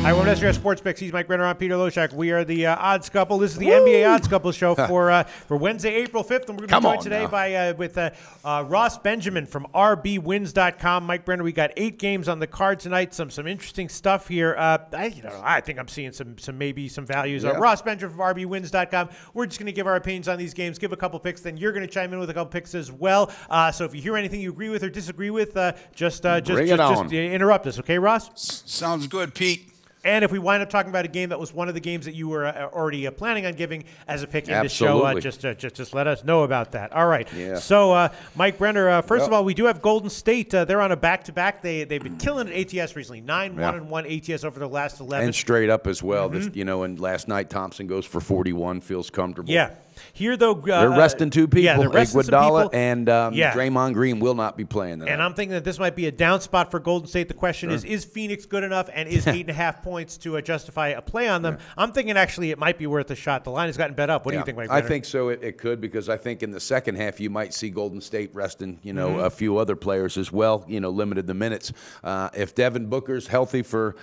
Hi, welcome to SRS Sports Picks. He's Mike Brenner and Peter Loshak. We are the Odds Couple. This is the NBA Odds Couple show for Wednesday, April 5th. And we're going to be joined today by with Ross Benjamin from rbwins.com. Mike Brenner, we got 8 games on the card tonight. Some interesting stuff here. I think I'm seeing maybe some values. Yeah. Ross Benjamin from rbwins.com. We're just going to give our opinions on these games, give a couple picks. Then you're going to chime in with a couple picks as well. So if you hear anything you agree with or disagree with, just interrupt us. Okay, Ross? Sounds good, Pete. And if we wind up talking about a game that was one of the games that you were already planning on giving as a pick in this show, just let us know about that. All right. Yeah. So, Mike Brenner, first of all, we do have Golden State. They're on a back-to-back. They've been killing it ATS recently. 9-1-1 ATS over the last 11. And straight up as well. And last night Thompson goes for 41, feels comfortable. Yeah. Here, though, they're resting 2 people. Yeah, they're resting some people. And Draymond Green will not be playing tonight. And I'm thinking that this might be a down spot for Golden State. The question is Phoenix good enough, and is 8.5 points to justify a play on them? I'm thinking actually it might be worth a shot. The line has gotten bet up. What do you think, Mike Brenner? I think so. It could, because I think in the second half you might see Golden State resting, a few other players as well, limited the minutes. If Devin Booker's healthy for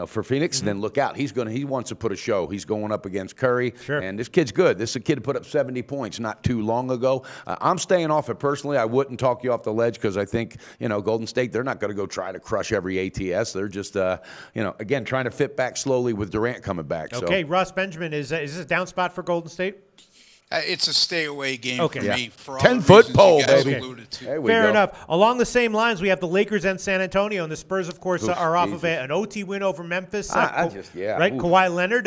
for Phoenix, then look out. He wants to put a show. He's going up against Curry, and this kid's good. This is a kid who put up 70 points not too long ago. I'm staying off it personally. I wouldn't talk you off the ledge because I think, Golden State, they're not going to go try to crush every ATS. They're just, again, trying to fit back slowly with Durant coming back. Okay, so. Ross Benjamin, is this a down spot for Golden State? It's a stay-away game for me. For all 10-foot pole, baby. Fair enough. Along the same lines, we have the Lakers and San Antonio, and the Spurs, of course, are off of an OT win over Memphis. Right? Kawhi Leonard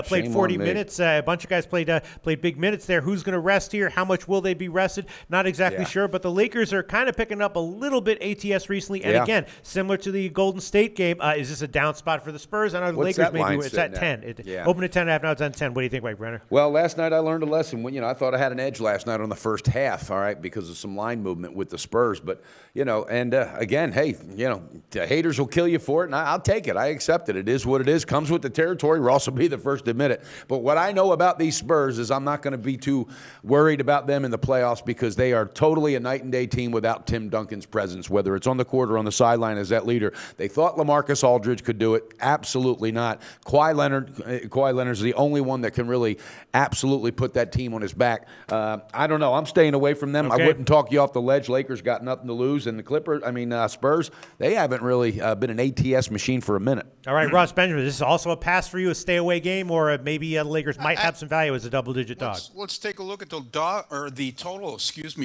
played 40 minutes. A bunch of guys played big minutes there. Who's going to rest here? How much will they be rested? Not exactly sure, but the Lakers are kind of picking up a little bit ATS recently. And again, similar to the Golden State game, is this a down spot for the Spurs? I know the Lakers maybe it's at 10. Open at 10.5, now it's on 10. What do you think, Mike Brenner? Well, last night I learned a lesson. I thought I had an edge last night on the first half, all right, because of some line movement with the Spurs. But, again, hey, the haters will kill you for it, and I'll take it. I accept it. It is what it is. Comes with the territory. Ross will be the first to admit it. But what I know about these Spurs is I'm not going to be too worried about them in the playoffs because they are totally a night and day team without Tim Duncan's presence, whether it's on the court or on the sideline as that leader. They thought LaMarcus Aldridge could do it. Absolutely not. Kawhi Leonard's the only one that can really absolutely put that team on his back. I don't know. I'm staying away from them. Okay. I wouldn't talk you off the ledge. Lakers got nothing to lose. And the Spurs, they haven't really been an ATS machine for a minute. All right, Ross Benjamin, this is also a pass for you, a stay-away game, or maybe the Lakers might have some value as a double-digit dog? Let's take a look at the total,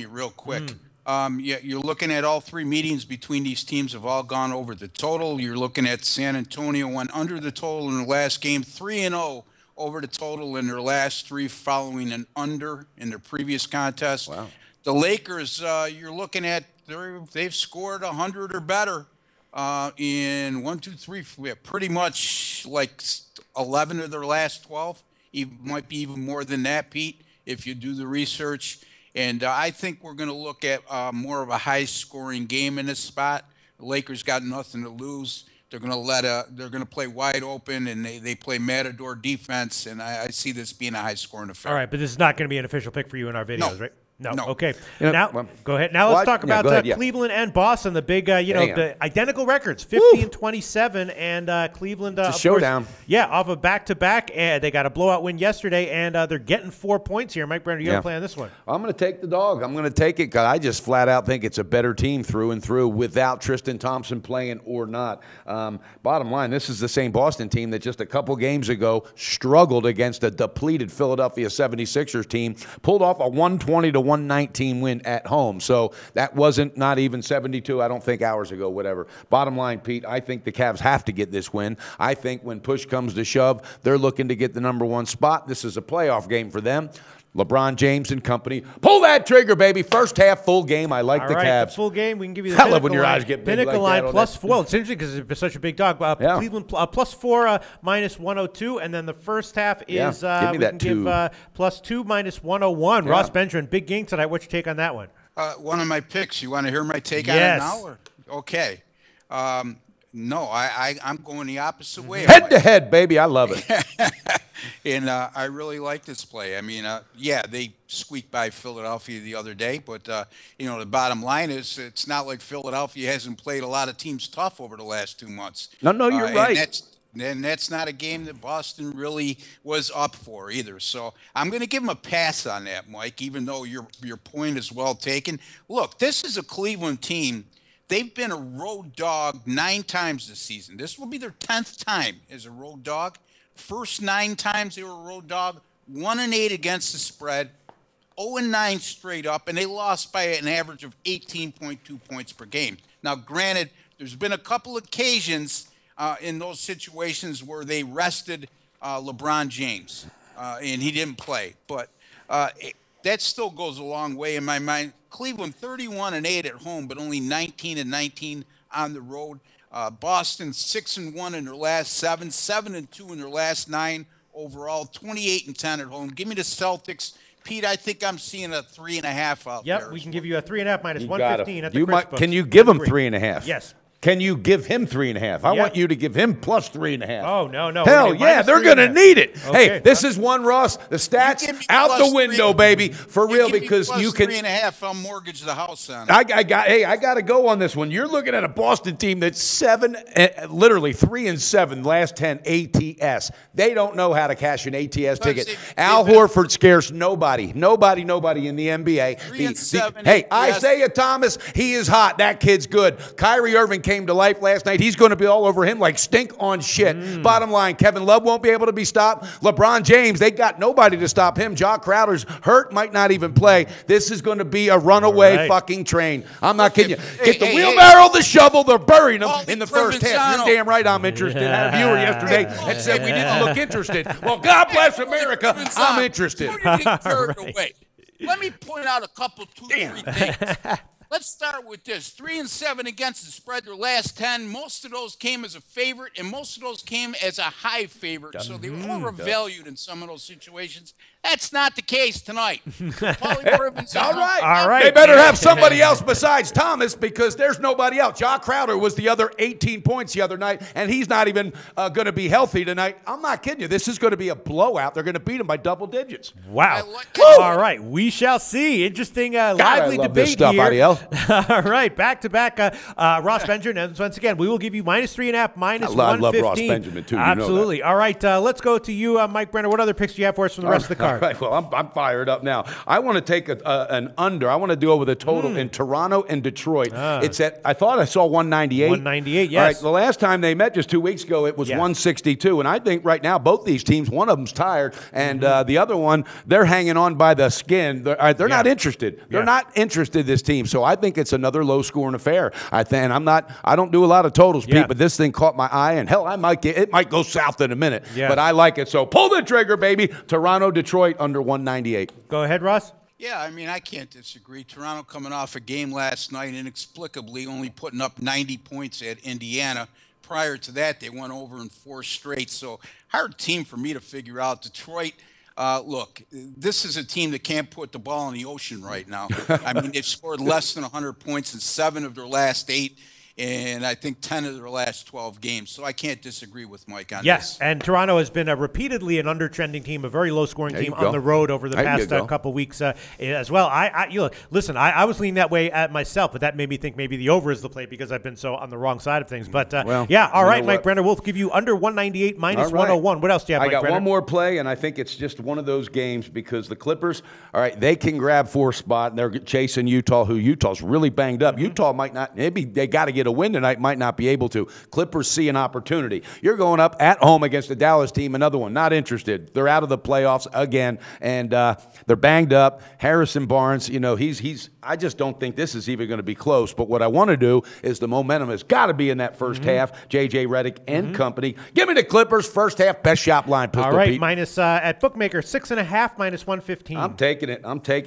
real quick. You're looking at all 3 meetings between these teams have all gone over the total. You're looking at San Antonio went under the total in the last game, 3-0. Over the total in their last 3 following an under in their previous contest. Wow. The Lakers, you're looking at, they've scored 100 or better in 1, 2, 3, pretty much like 11 of their last 12. Might be even more than that, Pete, if you do the research. And I think we're going to look at more of a high-scoring game in this spot. The Lakers got nothing to lose. They're going to play wide open, and they play matador defense, and I see this being a high-scoring affair. All right, but this is not going to be an official pick for you in our videos, right? No. Okay. Go ahead. Now let's talk about Cleveland and Boston, the big, the identical records, 50 and 27, and Cleveland. It's a showdown. Off of back-to-back. They got a blowout win yesterday, and they're getting 4 points here. Mike Brenner, you got to play on this one. I'm going to take the dog. I'm going to take it because I just flat out think it's a better team through and through without Tristan Thompson playing or not. Bottom line, this is the same Boston team that just a couple games ago struggled against a depleted Philadelphia 76ers team, pulled off a 120-119 win at home. So that wasn't not even 72, I don't think, hours ago, whatever. Bottom line, Pete, I think the Cavs have to get this win. I think when push comes to shove, they're looking to get the #1 spot. This is a playoff game for them. LeBron James and company. Pull that trigger, baby. First half, full game. I like the Cavs. The full game. We can give you the I love when your eyes get big pinnacle like line plus 4. Well, it's interesting because it's such a big dog. Cleveland plus 4 minus 102, and then the first half is give me that 2. Give plus 2 minus 101. Ross Benjamin, big game tonight. What's your take on that one? One of my picks. You want to hear my take on it now? Or? Okay. No, I'm going the opposite way. Head to head, baby. I love it. And I really like this play. I mean, yeah, they squeaked by Philadelphia the other day, but the bottom line is it's not like Philadelphia hasn't played a lot of teams tough over the last 2 months. No, you're right. And that's not a game that Boston really was up for either. So I'm going to give them a pass on that, Mike, even though your point is well taken. Look, this is a Cleveland team. They've been a road dog 9 times this season. This will be their 10th time as a road dog. First 9 times they were a road dog, 1-8 against the spread, 0-9 straight up, and they lost by an average of 18.2 points per game. Now, granted, there's been a couple occasions in those situations where they rested LeBron James, and he didn't play. But that still goes a long way in my mind. Cleveland 31-8 at home, but only 19-19 on the road. Boston 6-1 in their last 7, 7-2 in their last 9 overall, 28-10 at home. Give me the Celtics. Pete, I think I'm seeing a 3.5 out there. Yep, we can give you a 3.5 minus 115 at the Chris books. Can you give him 3.5? Yes. Can you give him 3.5? I want you to give him plus 3.5. Oh, no. Hell yeah, they're going to need it. Okay. Hey, this is one, Ross. The stats out the window, baby. For real, because you can. 3.5, I'll mortgage the house on it. I got to go on this one. You're looking at a Boston team that's literally 3-7, last 10 ATS. They don't know how to cash an ATS ticket. Al Horford scares nobody in the NBA. 3-7. Hey, Isaiah Thomas, he is hot. That kid's good. Kyrie Irving came to life last night. He's going to be all over him like stink on shit. Bottom line, Kevin Love won't be able to be stopped. LeBron James, they got nobody to stop him. Jaw Crowder's hurt, might not even play. This is going to be a runaway fucking train. I'm not kidding you. Get the wheelbarrow, the shovel, they're burying them in the first half. You're damn right I'm interested. I had a viewer yesterday that said we didn't look interested. Well, God bless America, I'm interested. Let me point out a couple, 2-3 things. Let's start with this. 3-7 against the spread their last 10. Most of those came as a favorite, and most of those came as a high favorite. So they were overvalued in some of those situations. That's not the case tonight. All right. They better have somebody else besides Thomas because there's nobody else. Jaw Crowder was the other 18 points the other night, and he's not even going to be healthy tonight. I'm not kidding you. This is going to be a blowout. They're going to beat them by double digits. Wow. All right. We shall see. Interesting, lively debate stuff, here. Adiel. All right. Back-to-back. Ross Benjamin. And once again, we will give you minus 3.5, minus 115. I love Ross Benjamin, too. Absolutely. You know all right. Let's go to you, Mike Brenner. What other picks do you have for us from the rest of the card? All right. Well, I'm fired up now. I want to take an under. I want to deal with a total in Toronto and Detroit. It's at, I thought I saw 198. 198, yes. All right, the last time they met just 2 weeks ago, it was 162. And I think right now both these teams, one of them's tired, and the other one, they're hanging on by the skin. They're not interested. They're not interested, this team. So I think it's another low-scoring affair. I don't do a lot of totals, Pete, but this thing caught my eye, and hell, it might go south in a minute. But I like it. So pull the trigger, baby. Toronto, Detroit, under 198. Go ahead, Ross. Yeah, I mean, I can't disagree. Toronto coming off a game last night, inexplicably only putting up 90 points at Indiana. Prior to that, they went over in 4 straight. So hard team for me to figure out. Detroit, look, this is a team that can't put the ball in the ocean right now. I mean, they've scored less than 100 points in 7 of their last 8. And I think 10 of their last 12 games. So I can't disagree with Mike on this. Yes, and Toronto has been repeatedly an under-trending team, a very low-scoring team on the road over the past couple weeks as well. I was leaning that way at myself, but that made me think maybe the over is the play because I've been so on the wrong side of things. But, all right, Mike Brenner, we'll give you under 198 minus 101. What else do you have, Mike Brenner? I got one more play, and I think it's just one of those games because the Clippers, all right, they can grab 4th spot, and they're chasing Utah, who Utah's really banged up. Utah might not, maybe they got to get a win tonight, might not be able to. Clippers see an opportunity. You're going up at home against the Dallas team, another one, not interested. They're out of the playoffs again, and they're banged up. Harrison Barnes, I just don't think this is even going to be close, but what I want to do is the momentum has got to be in that first half. J.J. Redick and company. Give me the Clippers, first half, best shop line, Pistol All right, Pete. minus at Bookmaker, 6.5, minus 115. I'm taking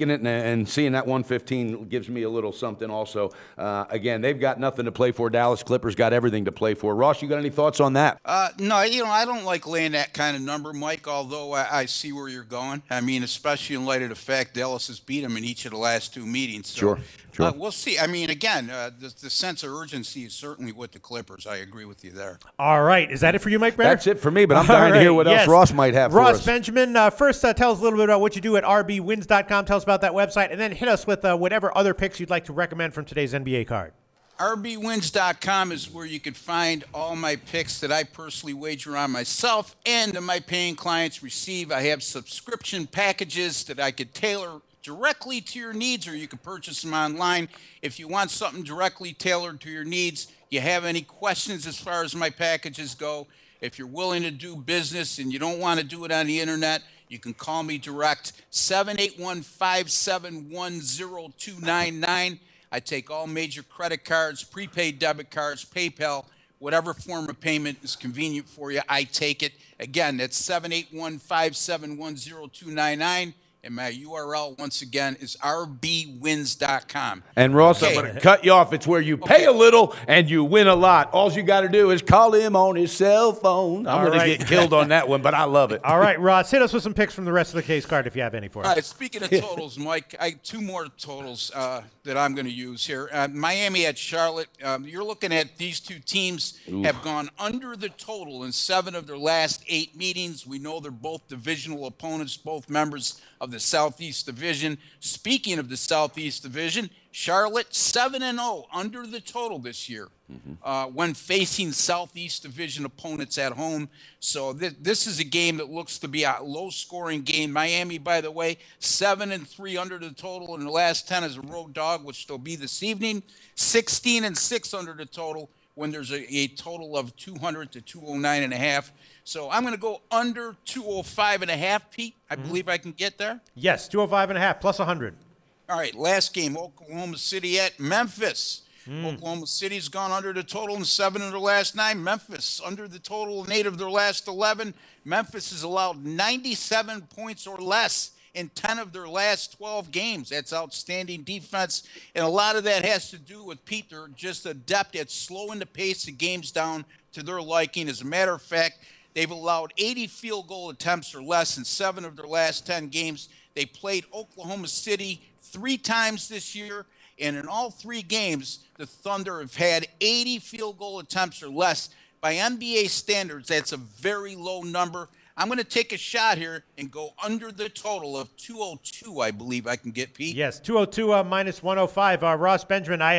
it, and seeing that 115 gives me a little something also. Again, they've got nothing to play play for. Dallas Clippers got everything to play for. Ross, you got any thoughts on that? No, I don't like laying that kind of number, Mike, although I see where you're going. I mean, especially in light of the fact Dallas has beat them in each of the last 2 meetings. So, sure. We'll see. I mean, again, the sense of urgency is certainly with the Clippers. I agree with you there. All right. Is that it for you, Mike Brenner? That's it for me, but I'm dying to hear what else Ross might have for us. Ross Benjamin, first tell us a little bit about what you do at rbwins.com. Tell us about that website, and then hit us with whatever other picks you'd like to recommend from today's NBA card. rbwins.com is where you can find all my picks that I personally wager on myself and that my paying clients receive. I have subscription packages that I could tailor directly to your needs, or you can purchase them online. If you want something directly tailored to your needs, you have any questions as far as my packages go, if you're willing to do business and you don't want to do it on the internet, you can call me direct, 781-571-0299. I take all major credit cards, prepaid debit cards, PayPal, whatever form of payment is convenient for you, I take it. Again, that's 781-571-0299. And my URL, once again, is rbwins.com. And Ross, I'm going to cut you off. It's where you pay a little and you win a lot. All you got to do is call him on his cell phone. I'm going to get killed on that one, but I love it. All right, Ross, hit us with some picks from the rest of the case card if you have any for us. All right, speaking of totals, Mike, I have 2 more totals that I'm going to use here. Miami at Charlotte. You're looking at these 2 teams have gone under the total in 7 of their last 8 meetings. We know they're both divisional opponents, both members of the Southeast Division. Speaking of the Southeast Division, Charlotte 7-0 under the total this year when facing Southeast Division opponents at home. So this is a game that looks to be a low-scoring game. Miami, by the way, 7-3 under the total in the last 10 as a road dog, which they'll be this evening. 16-6 under the total when there's a total of 200 to 209.5. So I'm going to go under 205.5, Pete. I believe I can get there. Yes, 205.5 plus 100. All right, last game, Oklahoma City at Memphis. Oklahoma City's gone under the total in 7 of their last 9. Memphis under the total in 8 of their last 11. Memphis has allowed 97 points or less in 10 of their last 12 games. That's outstanding defense. And a lot of that has to do with Pete. They're just adept at slowing the pace of games down to their liking. As a matter of fact, they've allowed 80 field goal attempts or less in 7 of their last 10 games. They played Oklahoma City 3 times this year, and in all 3 games, the Thunder have had 80 field goal attempts or less. By NBA standards, that's a very low number. I'm going to take a shot here and go under the total of 202, I believe I can get, Pete. Yes, 202 minus 105. Ross Benjamin, I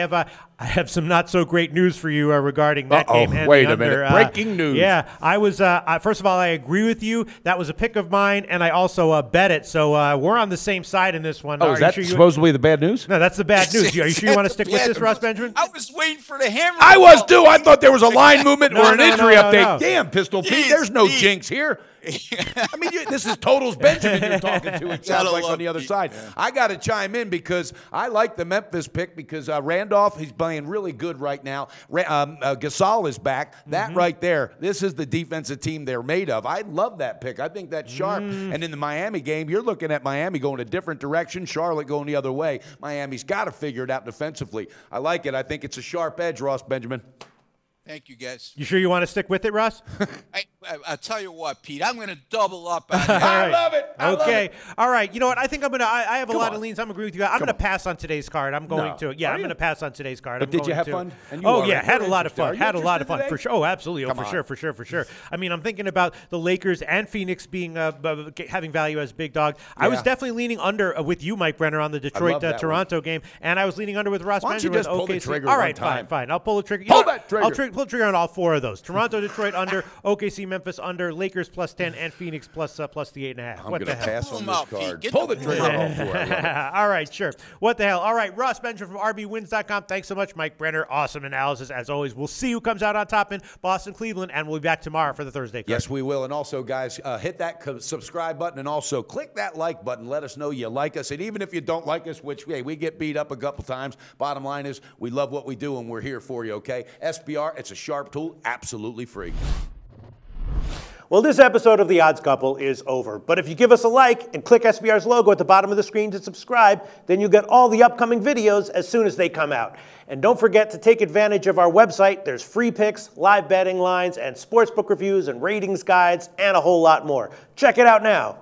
have some not so great news for you regarding that game. And wait a minute. Breaking news. Yeah, I was, first of all, I agree with you. That was a pick of mine, and I also bet it. So we're on the same side in this one. Oh, is that supposedly the bad news? No, that's the bad news. Are you sure you want to stick with this, Ross Benjamin? I was waiting for the hammer. I was too. I thought there was a line movement or an injury update. No. Damn, Pistol Pete, there's no jinx here. I mean, this is Totals Benjamin you're talking to, it sounds like, on the other side. Yeah. I got to chime in because I like the Memphis pick because Randolph, he's playing really good right now. Gasol is back. That right there, this is the defensive team they're made of. I love that pick. I think that's sharp. And in the Miami game, you're looking at Miami going a different direction, Charlotte going the other way. Miami's got to figure it out defensively. I like it. I think it's a sharp edge, Ross Benjamin. Thank you, guys. You sure you want to stick with it, Ross? I'll tell you what, Pete. I'm going to double up on that. I love it. I love it. All right. You know what? I think I'm going to – I have a lot of leans. I'm agreeing with you. I'm going to pass on today's card. I'm going to – yeah, I'm going to pass on today's card. But did you have fun? Oh, yeah. Had a lot of fun. Had a lot of fun. For sure. Oh, absolutely. Oh, for sure. I mean, I'm thinking about the Lakers and Phoenix being having value as big dog. I was definitely leaning under with you, Mike Brenner, on the Detroit-Toronto game, and I was leaning under with Ross Benjamin with OKC. Pull the trigger all right, fine. I'll pull the trigger. Pull that trigger. I'll pull the trigger on all 4 of those. Toronto, Detroit under, OKC, Memphis under, Lakers plus 10, and Phoenix plus the 8.5. I'm going to pass on this card. Pull the trigger on all 4. All right, sure. What the hell? All right, Ross Benjamin from rbwins.com. Thanks so much, Mike Brenner. Awesome analysis, as always. We'll see who comes out on top in Boston, Cleveland, and we'll be back tomorrow for the Thursday card. Yes, we will. And also, guys, hit that subscribe button and also click that like button. Let us know you like us. And even if you don't like us, which, hey, we get beat up a couple times, bottom line is we love what we do and we're here for you, okay? SBR, it's a sharp tool, absolutely free. Well, this episode of The Odds Couple is over. But if you give us a like and click SBR's logo at the bottom of the screen to subscribe, then you'll get all the upcoming videos as soon as they come out. And don't forget to take advantage of our website. There's free picks, live betting lines, and sportsbook reviews and ratings guides, and a whole lot more. Check it out now.